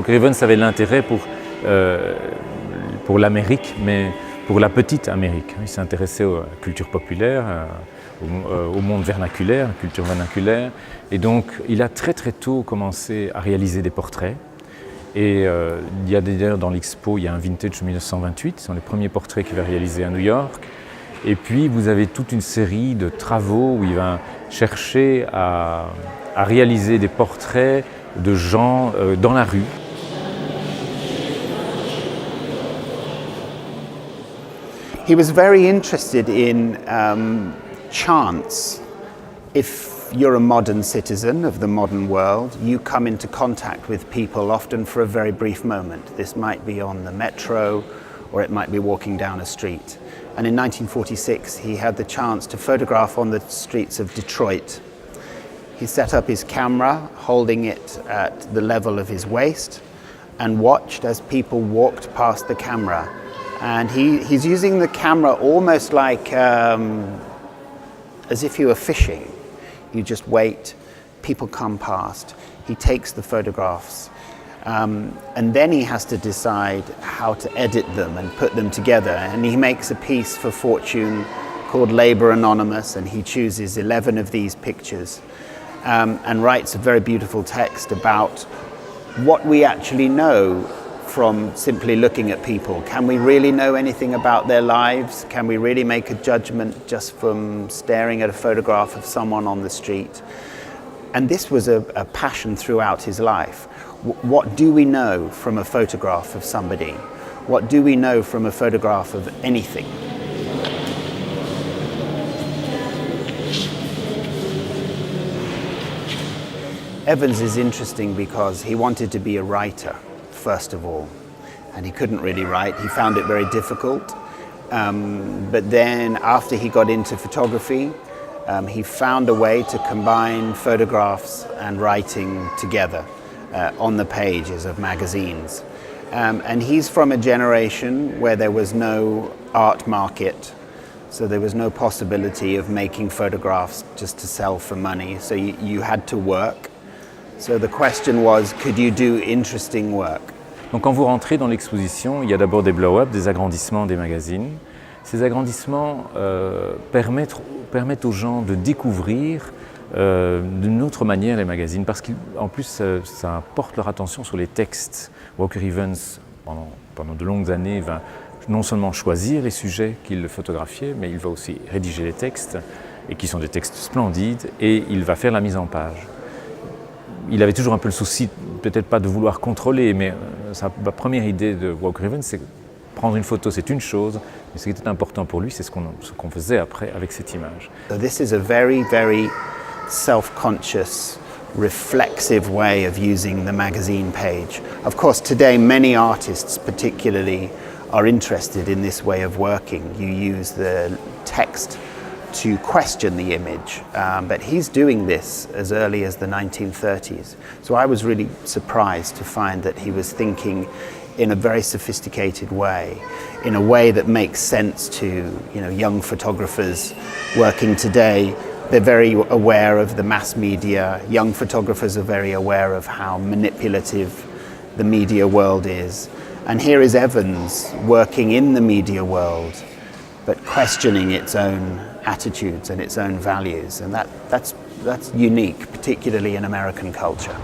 Walker Evans avait l'intérêt pour l'Amérique, mais pour la petite Amérique. Il s'intéressait à la culture populaire, au monde vernaculaire, la culture vernaculaire. Et donc, il a très très tôt commencé à réaliser des portraits. Et il y a d'ailleurs dans l'expo, il y a un vintage 1928, ce sont les premiers portraits qu'il va réaliser à New York. Et puis, vous avez toute une série de travaux où il va chercher à réaliser des portraits de gens dans la rue. He was very interested in chance. If you're a modern citizen of the modern world, you come into contact with people often for a very brief moment. This might be on the metro or it might be walking down a street. And in 1946, he had the chance to photograph on the streets of Detroit. He set up his camera, holding it at the level of his waist, and watched as people walked past the camera. And he's using the camera almost like as if you were fishing. You just wait, people come past, he takes the photographs, and then he has to decide how to edit them and put them together. And he makes a piece for Fortune called Labor Anonymous, and he chooses 11 of these pictures and writes a very beautiful text about what we actually know from simply looking at people. Can we really know anything about their lives? Can we really make a judgment just from staring at a photograph of someone on the street? And this was a passion throughout his life. What do we know from a photograph of somebody? What do we know from a photograph of anything? Evans is interesting because he wanted to be a writer, first of all, and he couldn't really write. He found it very difficult. But then after he got into photography, he found a way to combine photographs and writing together on the pages of magazines. And he's from a generation where there was no art market, so there was no possibility of making photographs just to sell for money. So you had to work. So the question was, could you do interesting work? Donc quand vous rentrez dans l'exposition, il y a d'abord des blow-up, des agrandissements des magazines. Ces agrandissements permettent aux gens de découvrir d'une autre manière les magazines, parce qu'en plus ça porte leur attention sur les textes. Walker Evans, pendant de longues années, va non seulement choisir les sujets qu'il photographiait, mais il va aussi rédiger les textes, et qui sont des textes splendides, et il va faire la mise en page. Il avait toujours un peu le souci, peut-être pas de vouloir contrôler, mais sa première idée de Walker Evans, c'est prendre une photo, c'est une chose, mais ce qui était important pour lui, c'est ce qu'on faisait après avec cette image. So this is a very, very self-conscious, reflexive way of using the magazine page. Of course, today many artists particularly are interested in this way of working. You use the text to question the image, but he's doing this as early as the 1930s. So I was really surprised to find that he was thinking in a very sophisticated way, in a way that makes sense to young photographers working today. They're very aware of the mass media. Young photographers are very aware of how manipulative the media world is. And here is Evans working in the media world, but questioning its own attitudes and its own values, and that's unique, particularly in American culture.